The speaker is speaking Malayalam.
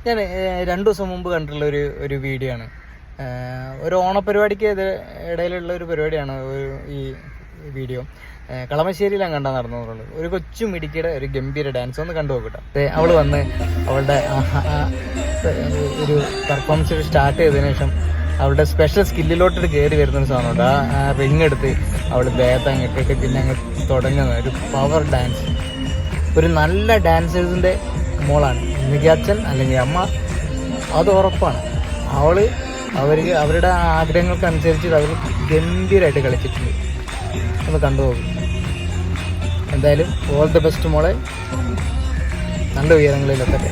ഞാൻ 2 ദിവസം മുമ്പ് കണ്ടിട്ടുള്ള ഒരു വീഡിയോ ആണ്. ഒരു ഓണപരിപാടിക്ക് ഇടയിലുള്ള ഒരു പരിപാടിയാണ് ഈ വീഡിയോ. കളമശ്ശേരിയിലാണ് കണ്ടാൽ നടന്നുള്ളത്. ഒരു കൊച്ചു മിടുക്കിയുടെ ഒരു ഗംഭീര ഡാൻസ് ഒന്ന് കണ്ടു നോക്കട്ടെ. അവൾ വന്ന് അവളുടെ ഒരു പെർഫോമൻസ് സ്റ്റാർട്ട് ചെയ്തതിനു ശേഷം അവളുടെ സ്പെഷ്യൽ സ്കില്ലിലോട്ട് കയറി വരുന്നൊരു സാധനമുണ്ട്. ആ റിങ് എടുത്ത് അവൾ ദേഹത്ത് അങ്ങിട്ടിട്ട് പിന്നെ അങ്ങ് തുടങ്ങുന്ന ഒരു പവർ ഡാൻസ്. ഒരു നല്ല ഡാൻസേഴ്സിൻ്റെ മോളാണ് നിഖിയാച്ചൻ അല്ലെങ്കിൽ അമ്മ, അത് ഉറപ്പാണ്. അവരുടെ ആഗ്രഹങ്ങൾക്കനുസരിച്ച് അവർ ഗംഭീരമായിട്ട് കളിച്ചിട്ടുണ്ട്. ഒന്ന് കണ്ടുപോകും. എന്തായാലും ഓൾ ദി ബെസ്റ്റ് മോളെ, നല്ല ഉയരങ്ങളിലെത്തട്ടെ.